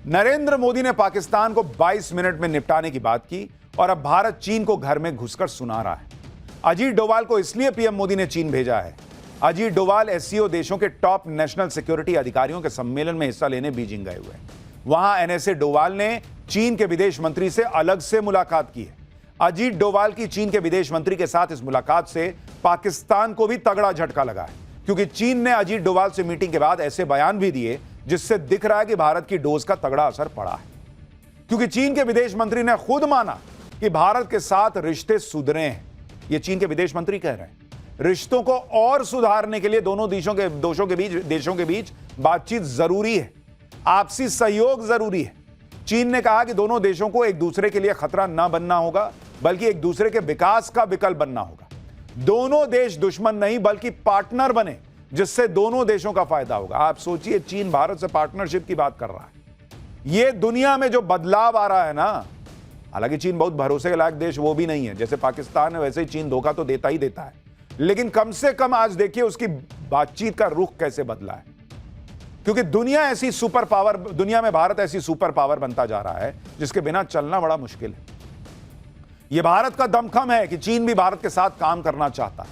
नरेंद्र मोदी ने पाकिस्तान को 22 मिनट में निपटाने की बात की और अब भारत चीन को घर में घुसकर सुना रहा है। अजीत डोवाल को इसलिए पीएम मोदी ने चीन भेजा है। अजीत डोवाल एससीओ देशों के टॉप नेशनल सिक्योरिटी अधिकारियों के सम्मेलन में हिस्सा लेने बीजिंग गए हुए हैं। वहां एनएसए डोवाल ने चीन के विदेश मंत्री से अलग से मुलाकात की है। अजीत डोवाल की चीन के विदेश मंत्री के साथ इस मुलाकात से पाकिस्तान को भी तगड़ा झटका लगा है, क्योंकि चीन ने अजीत डोवाल से मीटिंग के बाद ऐसे बयान भी दिए जिससे दिख रहा है कि भारत की डोज का तगड़ा असर पड़ा है। क्योंकि चीन के विदेश मंत्री ने खुद माना कि भारत के साथ रिश्ते सुधरे हैं। यह चीन के विदेश मंत्री कह रहे हैं। रिश्तों को और सुधारने के लिए दोनों देशों के बीच बातचीत जरूरी है, आपसी सहयोग जरूरी है। चीन ने कहा कि दोनों देशों को एक दूसरे के लिए खतरा न बनना होगा, बल्कि एक दूसरे के विकास का विकल्प बनना होगा। दोनों देश दुश्मन नहीं बल्कि पार्टनर बने, जिससे दोनों देशों का फायदा होगा। आप सोचिए, चीन भारत से पार्टनरशिप की बात कर रहा है। यह दुनिया में जो बदलाव आ रहा है ना, हालांकि चीन बहुत भरोसे के लायक देश वो भी नहीं है, जैसे पाकिस्तान है वैसे ही चीन धोखा तो देता ही देता है, लेकिन कम से कम आज देखिए उसकी बातचीत का रुख कैसे बदला है। क्योंकि दुनिया में भारत ऐसी सुपर पावर बनता जा रहा है जिसके बिना चलना बड़ा मुश्किल है। यह भारत का दमखम है कि चीन भी भारत के साथ काम करना चाहता है,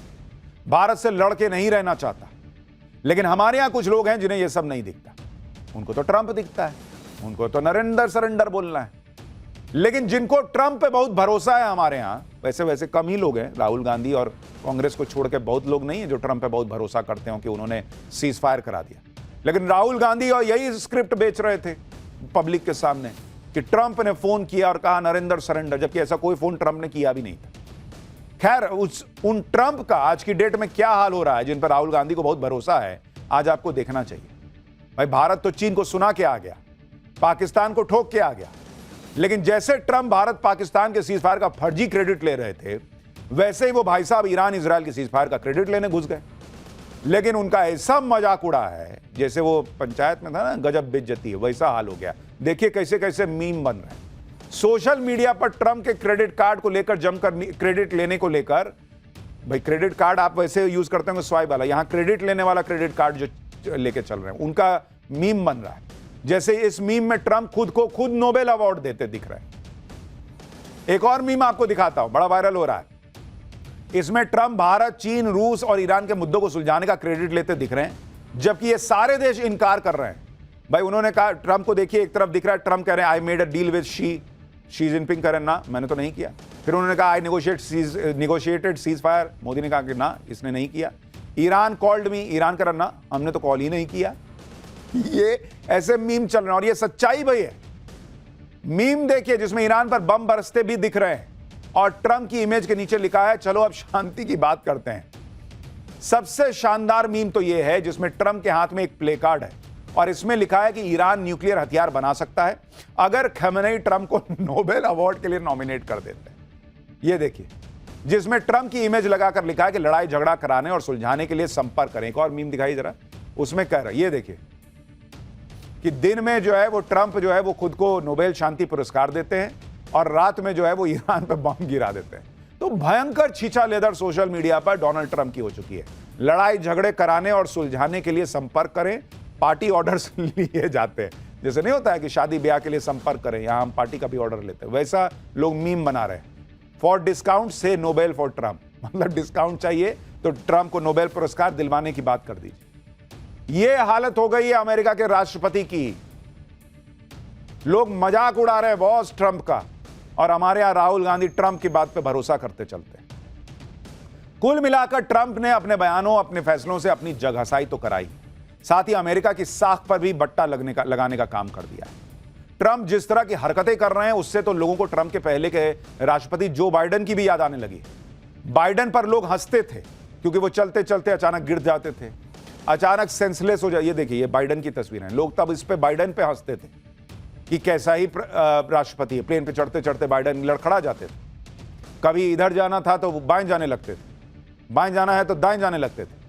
भारत से लड़के नहीं रहना चाहता। लेकिन हमारे यहां कुछ लोग हैं जिन्हें यह सब नहीं दिखता। उनको तो ट्रंप दिखता है, उनको तो नरेंद्र सरेंडर बोलना है। लेकिन जिनको ट्रंप पे बहुत भरोसा है हमारे यहां, वैसे कम ही लोग हैं। राहुल गांधी और कांग्रेस को छोड़ के बहुत लोग नहीं है जो ट्रंप पे बहुत भरोसा करते हो कि उन्होंने सीज फायर करा दिया। लेकिन राहुल गांधी और यही स्क्रिप्ट बेच रहे थे पब्लिक के सामने कि ट्रंप ने फोन किया और कहा नरेंद्र सरेंडर, जबकि ऐसा कोई फोन ट्रंप ने किया भी नहीं था। खैर, उन ट्रंप का आज की डेट में क्या हाल हो रहा है जिन पर राहुल गांधी को बहुत भरोसा है, आज आपको देखना चाहिए। भाई, भारत तो चीन को सुना के आ गया, पाकिस्तान को ठोक के आ गया। लेकिन जैसे ट्रंप भारत पाकिस्तान के सीज फायर का फर्जी क्रेडिट ले रहे थे, वैसे ही वो भाई साहब ईरान इजराइल के सीज फायर का क्रेडिट लेने घुस गए। लेकिन उनका ऐसा मजाक उड़ा है, जैसे वो पंचायत में था ना, गजब बेइज्जती है, वैसा हाल हो गया। देखिए कैसे कैसे मीम बन रहे हैं सोशल मीडिया पर ट्रंप के क्रेडिट कार्ड को लेकर, जमकर क्रेडिट लेने को लेकर। भाई, क्रेडिट कार्ड आप वैसे यूज करते होंगे स्वाइप वाला, यहां क्रेडिट लेने वाला क्रेडिट कार्ड जो लेके चल रहे हैं, उनका मीम बन रहा है। जैसे इस मीम में ट्रंप खुद नोबेल अवार्ड देते दिख रहे हैं। एक और मीम आपको दिखाता हूं, बड़ा वायरल हो रहा है। इसमें ट्रंप भारत, चीन, रूस और ईरान के मुद्दों को सुलझाने का क्रेडिट लेते दिख रहे हैं, जबकि ये सारे देश इनकार कर रहे हैं। भाई, उन्होंने कहा, ट्रंप को देखिए, एक तरफ दिख रहा है ट्रंप कह रहे हैं I made a deal with Xi Jinping, कह रहे हैं ना, मैंने तो नहीं किया। फिर उन्होंने कहा आई नेगोशिएटेड सीज फायर, मोदी ने कहा कि ना, इसने नहीं किया। ईरान कॉल्ड मी, ईरान कह रहा ना, हमने तो कॉल ही नहीं किया। ये ऐसे मीम चल रहे हैं और ये सच्चाई भाई है। मीम देखिए जिसमें ईरान पर बम बरसते भी दिख रहे हैं और ट्रंप की इमेज के नीचे लिखा है चलो अब शांति की बात करते हैं। सबसे शानदार मीम तो यह है जिसमें ट्रंप के हाथ में एक प्ले कार्ड है और इसमें लिखा है कि ईरान न्यूक्लियर हथियार बना सकता है अगर खमेनेई ट्रंप को नोबेल अवार्ड के लिए नॉमिनेट कर देते हैं। यह देखिए, जिसमें ट्रंप की इमेज लगाकर लिखा है कि लड़ाई झगड़ा कराने और सुलझाने के लिए संपर्क करें। एक और मीम दिखाई जरा, उसमें कह रहा है, ये देखिए कि दिन में जो है वो ट्रंप जो है वो खुद को नोबेल शांति पुरस्कार देते हैं और रात में जो है वो ईरान पर बम गिरा देते हैं। तो भयंकर छीछा लेदर सोशल मीडिया पर डोनाल्ड ट्रंप की हो चुकी है। लड़ाई झगड़े कराने और सुलझाने के लिए संपर्क करें, पार्टी ऑर्डर्स लिए जाते हैं। जैसे नहीं होता है कि शादी ब्याह के लिए संपर्क करें, यहां हम पार्टी का भी ऑर्डर लेते हैं, वैसा लोग मीम बना रहे हैं। फॉर डिस्काउंट से नोबेल फॉर ट्रंप, मतलब डिस्काउंट चाहिए तो ट्रंप को नोबेल पुरस्कार दिलवाने की बात कर दीजिए। यह हालत हो गई है अमेरिका के राष्ट्रपति की। लोग मजाक उड़ा रहे हैं बॉस ट्रंप का, और हमारे यहां राहुल गांधी ट्रंप की बात पे भरोसा करते चलते हैं। कुल मिलाकर ट्रंप ने अपने बयानों, अपने फैसलों से अपनी जगहसाई तो कराई, साथ ही अमेरिका की साख पर भी बट्टा लगाने का काम कर दिया है। ट्रंप जिस तरह की हरकतें कर रहे हैं उससे तो लोगों को ट्रंप के पहले के राष्ट्रपति जो बाइडेन की भी याद आने लगी। बाइडेन पर लोग हंसते थे क्योंकि वो चलते चलते अचानक गिर जाते थे, अचानक सेंसलेस हो जाए। ये देखिए, ये बाइडेन की तस्वीर है। लोग तब इस पे बाइडेन पे हंसते थे कि कैसा ही राष्ट्रपति है। प्लेन पे चढ़ते चढ़ते बाइडेन लड़खड़ा जाते थे। कभी इधर जाना था तो बाएं जाने लगते थे, बाएं जाना है तो दाएं जाने लगते थे।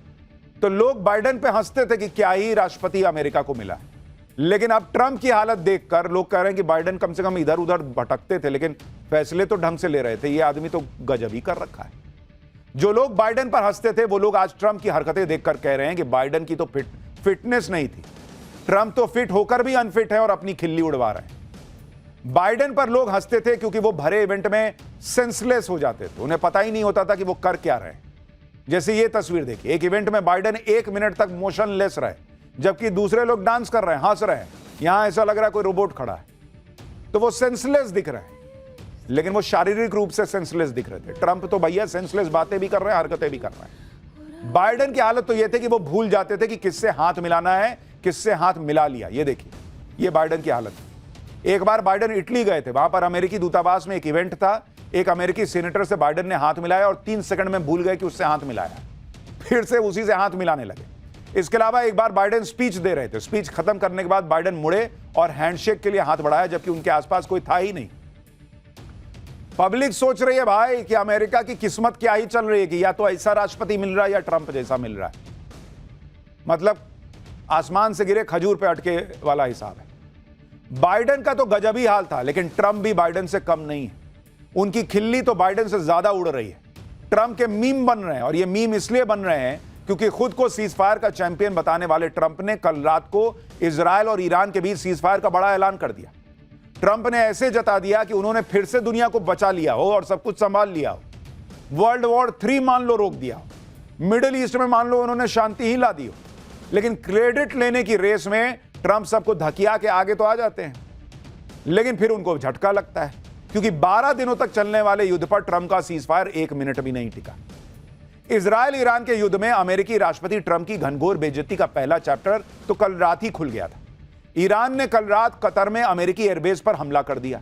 तो लोग बाइडेन पे हंसते थे कि क्या ही राष्ट्रपति अमेरिका को मिला है। लेकिन अब ट्रंप की हालत देखकर लोग कह रहे हैं कि बाइडेन कम से कम इधर उधर भटकते थे लेकिन फैसले तो ढंग से ले रहे थे। ये आदमी तो गजब ही कर रखा है। जो लोग बाइडेन पर हंसते थे वो लोग आज ट्रंप की हरकतें देखकर कह रहे हैं कि बाइडेन की तो फिटनेस नहीं थी। ट्रंप तो फिट होकर भी अनफिट है और अपनी खिल्ली उड़वा रहे हैं। बाइडेन पर लोग हंसते थे क्योंकि वो भरे इवेंट में सेंसलेस हो जाते थे, उन्हें पता ही नहीं होता था कि वो कर क्या रहे हैं। जैसे ये तस्वीर देखिए, एक इवेंट में बाइडेन 1 मिनट तक मोशनलेस रहे, जबकि दूसरे लोग डांस कर रहे हैं, हंस रहे हैं। यहां ऐसा लग रहा है कोई रोबोट खड़ा है, तो वो सेंसलेस दिख रहे हैं, लेकिन वो शारीरिक रूप से सेंसलेस दिख रहे थे। ट्रंप तो भैया सेंसलेस बातें भी कर रहे हैं, हरकतें भी कर रहे हैं। बाइडेन की हालत तो यह थी कि वो भूल जाते थे कि किससे हाथ मिलाना है, किससे हाथ मिला लिया। ये देखिए, ये बाइडेन की हालत है। एक बार बाइडेन इटली गए थे, वहां पर अमेरिकी दूतावास में एक इवेंट था, एक अमेरिकी सीनेटर से बाइडेन ने हाथ मिलाया और 3 सेकंड में भूल गए कि उससे हाथ मिलाया, फिर से उसी से हाथ मिलाने लगे। इसके अलावा एक बार बाइडेन स्पीच दे रहे थे, स्पीच खत्म करने के बाद बाइडेन मुड़े और हैंडशेक के लिए हाथ बढ़ाया, जबकि उनके आसपास कोई था ही नहीं। पब्लिक सोच रही है भाई कि अमेरिका की किस्मत क्या ही चल रही है कि या तो ऐसा राष्ट्रपति मिल रहा है या ट्रंप जैसा मिल रहा है। मतलब आसमान से गिरे खजूर पे अटके वाला हिसाब है। बाइडेन का तो गजब ही हाल था, लेकिन ट्रंप भी बाइडेन से कम नहीं है। उनकी खिल्ली तो बाइडेन से ज्यादा उड़ रही है। ट्रंप के मीम बन रहे हैं, और ये मीम इसलिए बन रहे हैं क्योंकि खुद को सीजफायर का चैंपियन बताने वाले ट्रंप ने कल रात को इजरायल और ईरान के बीच सीजफायर का बड़ा ऐलान कर दिया। ट्रंप ने ऐसे जता दिया कि उन्होंने फिर से दुनिया को बचा लिया हो और सब कुछ संभाल लिया हो। वर्ल्ड वॉर 3 मान लो रोक दिया हो, मिडिल ईस्ट में मान लो उन्होंने शांति ही ला दी हो। लेकिन क्रेडिट लेने की रेस में ट्रंप सबको धकिया के आगे तो आ जाते हैं, लेकिन फिर उनको झटका लगता है, क्योंकि 12 दिनों तक चलने वाले युद्ध पर ट्रंप का सीजफायर 1 मिनट भी नहीं टिका। इजरायल ईरान के युद्ध में अमेरिकी राष्ट्रपति ट्रंप की घनघोर बेइज्जती का पहला चैप्टर तो कल रात ही खुल गया था। ईरान ने कल रात कतर में अमेरिकी एयरबेस पर हमला कर दिया।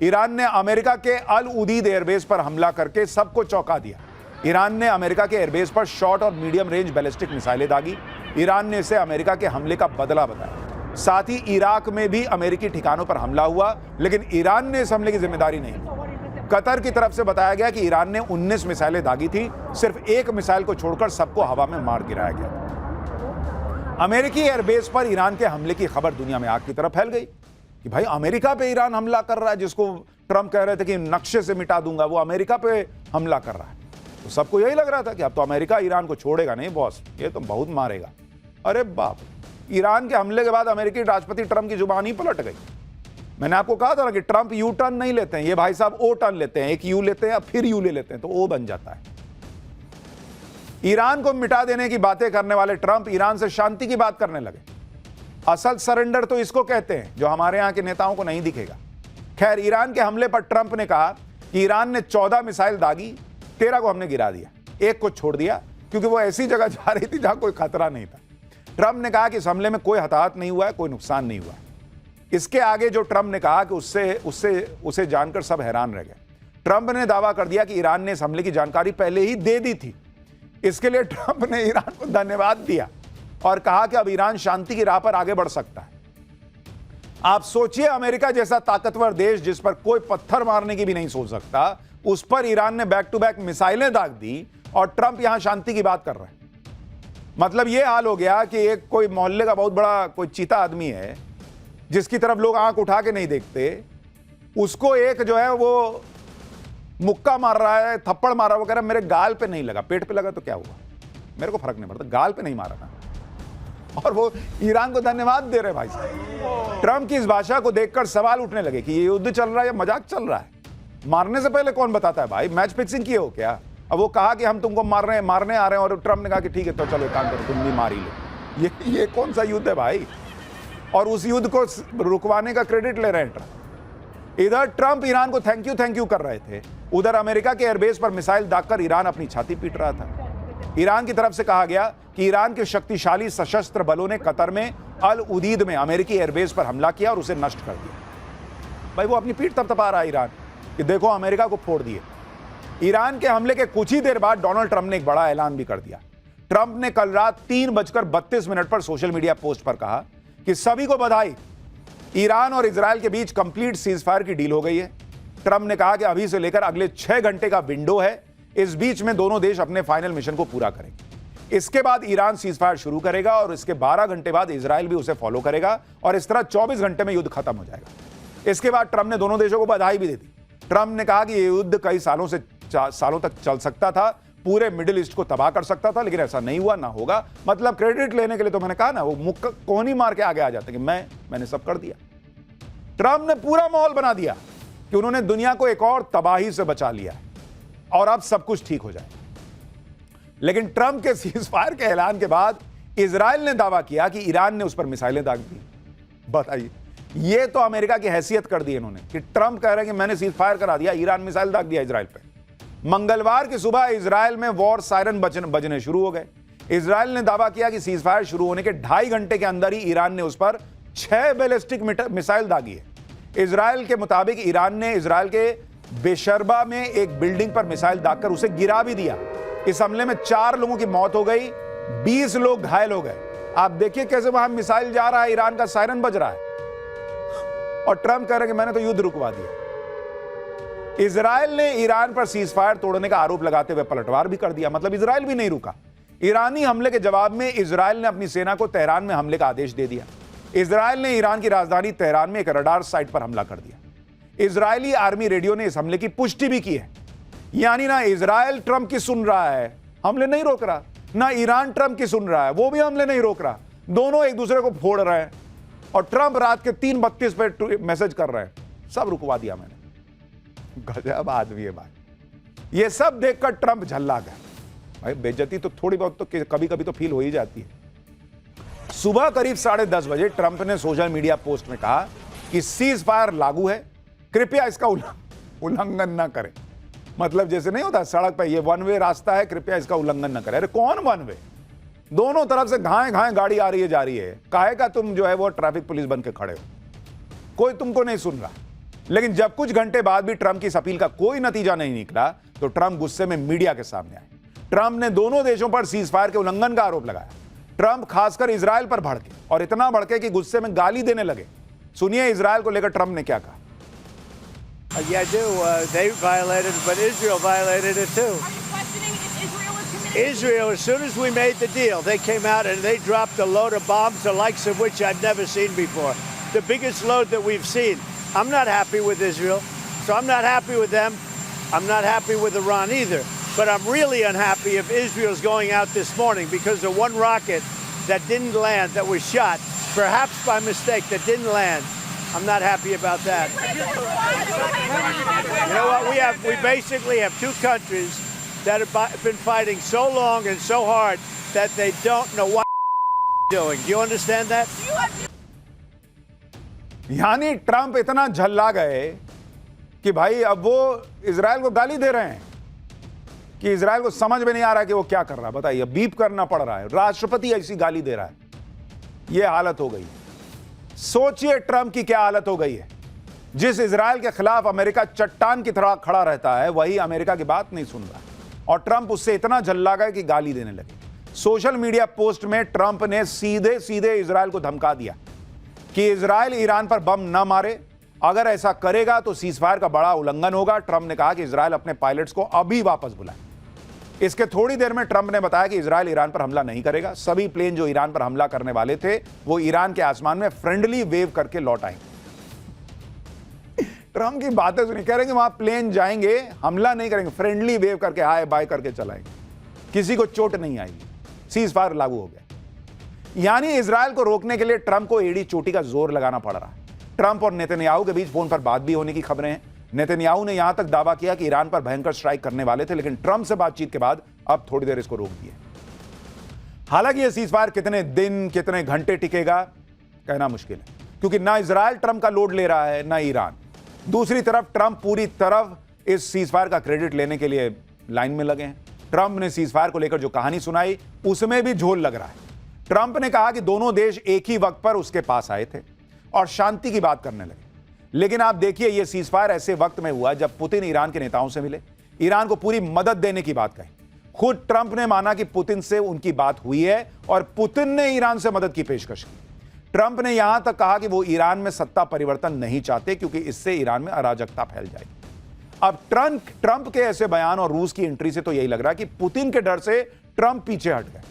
ईरान ने अमेरिका के अल उदीद एयरबेस पर हमला करके सबको चौंका दिया। ईरान ने अमेरिका के एयरबेस पर शॉर्ट और मीडियम रेंज बैलिस्टिक मिसाइलें दागी। ईरान ने इसे अमेरिका के हमले का बदला बताया। साथ ही इराक में भी अमेरिकी ठिकानों पर हमला हुआ, लेकिन ईरान ने इस हमले की जिम्मेदारी नहीं ली। कतर की तरफ से बताया गया कि ईरान ने 19 मिसाइलें दागी थी, सिर्फ 1 मिसाइल को छोड़कर सबको हवा में मार गिराया गया। अमेरिकी एयरबेस पर ईरान के हमले की खबर दुनिया में आग की तरफ फैल गई कि भाई अमेरिका पे ईरान हमला कर रहा है, जिसको ट्रंप कह रहे थे कि नक्शे से मिटा दूंगा, वो अमेरिका पे हमला कर रहा है। तो सबको यही लग रहा था कि अब तो अमेरिका ईरान को छोड़ेगा नहीं बॉस, ये तो बहुत मारेगा। अरे बाप, ईरान के हमले के बाद अमेरिकी राष्ट्रपति ट्रंप की जुबान ही पलट गई। मैंने आपको कहा था ना कि ट्रंप यू टर्न नहीं लेते हैं, ये भाई साहब ओ टर्न लेते हैं। एक यू लेते हैं, फिर यू ले लेते हैं, तो ओ बन जाता है। ईरान को मिटा देने की बातें करने वाले ट्रंप ईरान से शांति की बात करने लगे। असल सरेंडर तो इसको कहते हैं, जो हमारे यहां के नेताओं को नहीं दिखेगा। खैर, ईरान के हमले पर ट्रंप ने कहा कि ईरान ने 14 मिसाइल दागी, 13 को हमने गिरा दिया, 1 को छोड़ दिया क्योंकि वो ऐसी जगह जा रही थी जहां कोई खतरा नहीं था। ट्रंप ने कहा कि इस हमले में कोई हताहत नहीं हुआ है, कोई नुकसान नहीं हुआ है। इसके आगे जो ट्रंप ने कहा कि उसे जानकर सब हैरान रह गए। ट्रंप ने दावा कर दिया कि ईरान ने इस हमले की जानकारी पहले ही दे दी थी। इसके लिए ट्रंप ने ईरान को धन्यवाद दिया और कहा कि अब ईरान शांति की राह पर आगे बढ़ सकता है। आप सोचिए, अमेरिका जैसा ताकतवर देश जिस पर कोई पत्थर मारने की भी नहीं सोच सकता, उस पर ईरान ने बैक टू बैक मिसाइलें दाग दी और ट्रंप यहां शांति की बात कर रहे हैं। मतलब यह हाल हो गया कि एक कोई मोहल्ले का बहुत बड़ा कोई चीता आदमी है जिसकी तरफ लोग आंख उठा के नहीं देखते, उसको एक जो है वो मुक्का मार रहा है, थप्पड़ मार रहा है, वो कह रहा है मेरे गाल पे नहीं लगा, पेट पे लगा तो क्या हुआ, मेरे को फर्क नहीं पड़ता, गाल पे नहीं मारा था। और वो ईरान को धन्यवाद दे रहे भाई साहब। ट्रंप की इस भाषा को देखकर सवाल उठने लगे कि ये युद्ध चल रहा है या मजाक चल रहा है। मारने से पहले कौन बताता है भाई, मैच फिक्सिंग किए हो क्या? अब वो कहा कि हम तुमको मारने आ रहे हैं और ट्रंप ने कहा कि ठीक है तो चलो काम करो, तुम भी मार ही लो। ये कौन सा युद्ध है भाई? और उस युद्ध को रुकवाने का क्रेडिट ले रहे हैं ट्रंप। इधर ट्रंप ईरान को थैंक यू कर रहे थे, उधर अमेरिका के एयरबेस पर मिसाइल दागकर ईरान अपनी छाती पीट रहा था। ईरान की तरफ से कहा गया कि ईरान के शक्तिशाली सशस्त्र बलों ने कतर में अल उदीद में अमेरिकी एयरबेस पर हमला किया और उसे नष्ट कर दिया। भाई वो अपनी पीठ थपथपा रहा है ईरान कि देखो अमेरिका को फोड़ दिए। ईरान के हमले के कुछ ही देर बाद डोनाल्ड ट्रंप ने एक बड़ा ऐलान भी कर दिया। ट्रंप ने कल रात 3:32 पर सोशल मीडिया पोस्ट पर कहा कि सभी को बधाई, ईरान और इजरायल के बीच कंप्लीट सीजफायर की डील हो गई है। ट्रंप ने कहा कि अभी से लेकर अगले 6 घंटे का विंडो है, इस बीच में दोनों देश अपने फाइनल मिशन को पूरा करेंगे। इसके बाद ईरान सीजफायर शुरू करेगा और इसके 12 घंटे बाद इजरायल भी उसे फॉलो करेगा और इस तरह 24 घंटे में युद्ध खत्म हो जाएगा। इसके बाद ट्रंप ने दोनों देशों को बधाई भी दे दी। ट्रंप ने कहा कि यह युद्ध कई सालों तक चल सकता था, पूरे मिडिल ईस्ट को तबाह कर सकता था, लेकिन ऐसा नहीं हुआ, ना होगा। मतलब क्रेडिट लेने के लिए तो मैंने कहा ना, वो मुक्का कोहनी मार के आगे आ जाते कि मैंने सब कर दिया। ट्रंप ने पूरा माहौल बना दिया कि उन्होंने दुनिया को एक और तबाही से बचा लिया और अब सब कुछ ठीक हो जाए। लेकिन ट्रंप के सीजफायर के ऐलान के बाद इजराइल ने दावा किया कि ईरान ने उस पर मिसाइलें दाग दी। बताइए, ये तो अमेरिका की हैसियत कर दी इन्होंने कि ट्रंप कह रहे हैं कि मैंने सीजफायर करा दिया, ईरान मिसाइल दाग दिया इजराइल पे। मंगलवार की सुबह इजराइल में वॉर सायरन बजने शुरू हो गए। इजराइल ने दावा किया कि सीजफायर शुरू होने के 2.5 घंटे के अंदर ही ईरान ने उस पर 6 बैलिस्टिक मिसाइल दागी है। इजराइल के मुताबिक ईरान ने इजराइल के बेशरबा में एक बिल्डिंग पर मिसाइल दागकर उसे गिरा भी दिया। इस हमले में 4 लोगों की मौत हो गई, 20 लोग घायल हो गए। आप देखिए कैसे वहां मिसाइल जा रहा है, ईरान का सायरन बज रहा है और ट्रंप कह रहे हैं कि मैंने तो युद्ध रुकवा दिया। इजराइल ने ईरान पर सीजफायर तोड़ने का आरोप लगाते हुए पलटवार भी कर दिया। मतलब इजराइल भी नहीं रुका। ईरानी हमले के जवाब में इजराइल ने अपनी सेना को तेहरान में हमले का आदेश दे दिया। इजराइल ने ईरान की राजधानी तेहरान में एक रडार साइट पर हमला कर दिया। इजरायली आर्मी रेडियो ने इस हमले की पुष्टि भी की है। यानी ना इजराइल ट्रंप की सुन रहा है, हमले नहीं रोक रहा, ना ईरान ट्रंप की सुन रहा है, वो भी हमले नहीं रोक रहा। दोनों एक दूसरे को फोड़ रहे हैं और ट्रंप रात के 3:32 पे मैसेज कर रहे हैं, सब रुकवा दिया मैंने। गजब आदमी है भाई। ये सब देखकर ट्रंप झल्ला गया। भाई बेइज्जती तो थोड़ी बहुत तो कभी कभी तो फील हो ही जाती है। सुबह करीब 10:30 बजे ट्रंप ने सोशल मीडिया पोस्ट में कहा कि सीज फायर लागू है, कृपया इसका उल्लंघन ना करें। मतलब जैसे नहीं होता सड़क पर ये वन वे रास्ता है, कृपया इसका उल्लंघन ना करें। अरे कौन वन वे? दोनों तरफ से घाए घाए गाड़ी आ रही है, जा रही है। काहे का तुम जो है वो ट्रैफिक पुलिस बन के खड़े हो? कोई तुमको नहीं सुन रहा। लेकिन जब कुछ घंटे बाद भी ट्रंप की इस अपील का कोई नतीजा नहीं निकला तो ट्रंप गुस्से में मीडिया के सामने आए। ट्रंप ने दोनों देशों पर सीजफायर के उल्लंघन का आरोप लगाया। ट्रंप खासकर इजराइल पर भड़के और इतना भड़के कि गुस्से में गाली देने लगे। सुनिए इजराइल को लेकर ट्रंप ने क्या कहा। Yeah, I do. They violated, but Israel violated it too. Are you questioning if Israel is committed? Israel, as soon as we made the deal, they came out and they dropped a load of bombs, the likes of which I've never seen before. The biggest load that we've seen. I'm not happy with Israel, so I'm not happy with them. I'm not happy with Iran either. But I'm really unhappy if Israel's going out this morning because the one rocket that didn't land, that was shot, perhaps by mistake, that didn't land. I'm not happy about that. You know what? We basically have two countries that have been fighting so long and so hard that they don't know what doing. Do you understand that? यानी Trump इतना झल्ला गए कि भाई अब वो Israel को गाली दे रहे हैं कि इजराइल को समझ में नहीं आ रहा कि वो क्या कर रहा है। बताइए, बीप करना पड़ रहा है, राष्ट्रपति ऐसी गाली दे रहा है। ये हालत हो गई। सोचिए ट्रंप की क्या हालत हो गई है। जिस इजराइल के खिलाफ अमेरिका चट्टान की तरह खड़ा रहता है, वही अमेरिका की बात नहीं सुन रहा और ट्रंप उससे इतना झल्ला गए कि गाली देने लगे। सोशल मीडिया पोस्ट में ट्रंप ने सीधे सीधे इजराइल को धमका दिया कि इजराइल ईरान पर बम न मारे, अगर ऐसा करेगा तो सीजफायर का बड़ा उल्लंघन होगा। ट्रंप ने कहा कि इजराइल अपने पायलट्स को अभी वापस बुलाए। इसके थोड़ी देर में ट्रंप ने बताया कि इजराइल ईरान पर हमला नहीं करेगा। सभी प्लेन जो ईरान पर हमला करने वाले थे वो ईरान के आसमान में फ्रेंडली वेव करके लौट आएंगे। ट्रंप की बातें सुनी, कह रहे हैं कि वहां प्लेन जाएंगे, हमला नहीं करेंगे, फ्रेंडली वेव करके हाय बाय करके चलाएंगे, किसी को चोट नहीं आएगी। सीज फायर लागू हो गया। यानी इजराइल को रोकने के लिए ट्रंप को एड़ी चोटी का जोर लगाना पड़ रहा है। ट्रंप और नेतन्याहू के बीच फोन पर बात भी होने की खबरें हैं। नेतन्याहू ने यहां तक दावा किया कि ईरान पर भयंकर स्ट्राइक करने वाले थे, लेकिन ट्रंप से बातचीत के बाद अब थोड़ी देर इसको रोक दिया। हालांकि यह सीजफायर कितने दिन कितने घंटे टिकेगा कहना मुश्किल है, क्योंकि ना इजराइल ट्रंप का लोड ले रहा है ना ईरान। दूसरी तरफ ट्रंप पूरी तरफ इस सीजफायर का क्रेडिट लेने के लिए लाइन में लगे हैं। ट्रंप ने सीजफायर को लेकर जो कहानी सुनाई उसमें भी झोल लग रहा है। ट्रंप ने कहा कि दोनों देश एक ही वक्त पर उसके पास आए थे और शांति की बात करने लगे। लेकिन आप देखिए, यह सीजफायर ऐसे वक्त में हुआ जब पुतिन ईरान के नेताओं से मिले, ईरान को पूरी मदद देने की बात कही। खुद ट्रंप ने माना कि पुतिन से उनकी बात हुई है और पुतिन ने ईरान से मदद की पेशकश की। ट्रंप ने यहां तक कहा कि वो ईरान में सत्ता परिवर्तन नहीं चाहते क्योंकि इससे ईरान में अराजकता फैल जाएगी। अब ट्रंप के ऐसे बयान और रूस की एंट्री से तो यही लग रहा है कि पुतिन के डर से ट्रंप पीछे हट गए।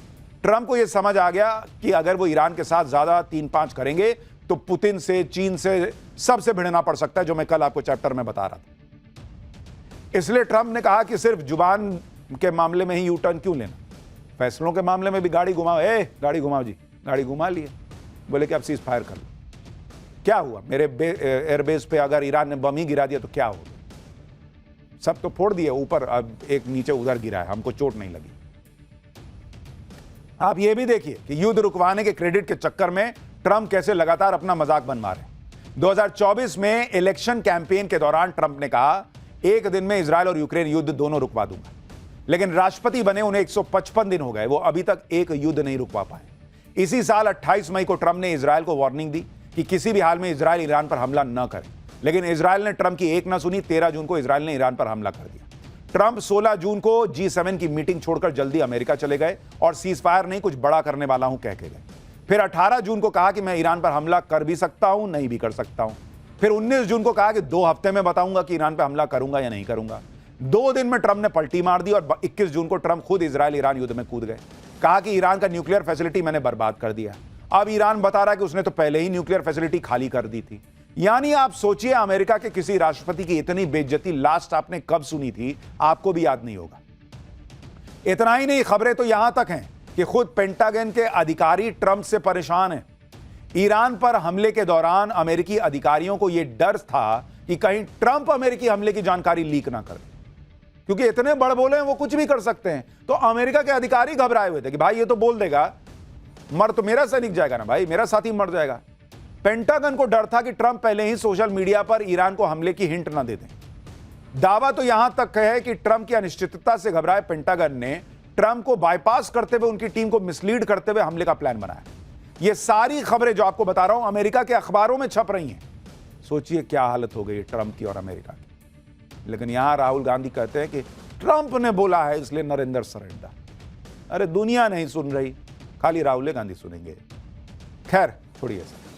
ट्रंप को यह समझ आ गया कि अगर वो ईरान के साथ ज्यादा 3-5 करेंगे तो पुतिन से, चीन से, सबसे भिड़ना पड़ सकता है, जो मैं कल आपको चैप्टर में बता रहा था। इसलिए ट्रंप ने कहा कि सिर्फ जुबान के मामले में ही यू टर्न क्यों लेना? फैसलों के मामले में भी गाड़ी घुमाओ, गाड़ी घुमाओ जी, गाड़ी घुमा लिए, बोले कि अब सीज फायर कर लो। क्या हुआ? मेरे एयरबेस पे अगर ईरान ने बम ही गिरा दिया तो क्या होगा? सब तो फोड़ दिए ऊपर, अब एक नीचे उधर गिरा है, हमको चोट नहीं लगी। आप ये भी देखिए कि युद्ध रुकवाने के क्रेडिट के चक्कर में ट्रंप कैसे लगातार अपना मजाक बनवा रहे हैं। 2024 में इलेक्शन कैंपेन के दौरान ट्रंप ने कहा एक दिन में इजरायल और यूक्रेन युद्ध दोनों रुकवा दूंगा, लेकिन राष्ट्रपति बने उन्हें 155 दिन हो गए, वो अभी तक एक युद्ध नहीं रुकवा पाए। इसी साल 28 मई को ट्रंप ने इजरायल को वार्निंग दी कि किसी भी हाल में इजरायल ईरान पर हमला न करे, लेकिन इजरायल ने ट्रंप की एक न सुनी। 13 जून को इजरायल ने ईरान पर हमला कर दिया। ट्रंप 16 जून को G7 की मीटिंग छोड़कर जल्दी अमेरिका चले गए और सीज फायर नहीं, कुछ बड़ा करने वाला हूं कह के गए। फिर 18 जून को कहा कि मैं ईरान पर हमला कर भी सकता हूं, नहीं भी कर सकता हूं। फिर 19 जून को कहा कि 2 हफ्ते में बताऊंगा कि ईरान पर हमला करूंगा या नहीं करूंगा। 2 दिन में ट्रंप ने पलटी मार दी और 21 जून को ट्रंप खुद इजरायल ईरान युद्ध में कूद गए। कहा कि ईरान का न्यूक्लियर फैसिलिटी मैंने बर्बाद कर दिया। अब ईरान बता रहा है कि उसने तो पहले ही न्यूक्लियर फैसिलिटी खाली कर दी थी। यानी आप सोचिए, अमेरिका के किसी राष्ट्रपति की इतनी बेइज्जती लास्ट आपने कब सुनी थी? आपको भी याद नहीं होगा। इतना ही नहीं, खबरें तो यहां तक हैं कि खुद पेंटागन के अधिकारी ट्रंप से परेशान हैं। ईरान पर हमले के दौरान अमेरिकी अधिकारियों को यह डर था कि कहीं ट्रंप अमेरिकी हमले की जानकारी लीक ना करे, क्योंकि इतने बड़ बोले हैं, वो कुछ भी कर सकते हैं। तो अमेरिका के अधिकारी घबराए हुए थे कि भाई ये तो बोल देगा, मर तो मेरा सैनिक जाएगा ना भाई, मेरा साथी मर जाएगा। पेंटागन को डर था कि ट्रंप पहले ही सोशल मीडिया पर ईरान को हमले की हिंट ना दे दें। दावा तो यहां तक है कि ट्रंप की अनिश्चितता से घबराए पेंटागन ने ट्रंप को बाईपास करते हुए उनकी टीम को मिसलीड करते हुए हमले का प्लान बनाया। ये सारी खबरें जो आपको बता रहा हूं अमेरिका के अखबारों में छप रही हैं। सोचिए क्या हालत हो गई ट्रंप की और अमेरिका की। लेकिन यहां राहुल गांधी कहते हैं कि ट्रंप ने बोला है इसलिए नरेंद्र सरेंडर। अरे दुनिया नहीं सुन रही, खाली राहुल गांधी सुनेंगे। खैर, थोड़ी ऐसा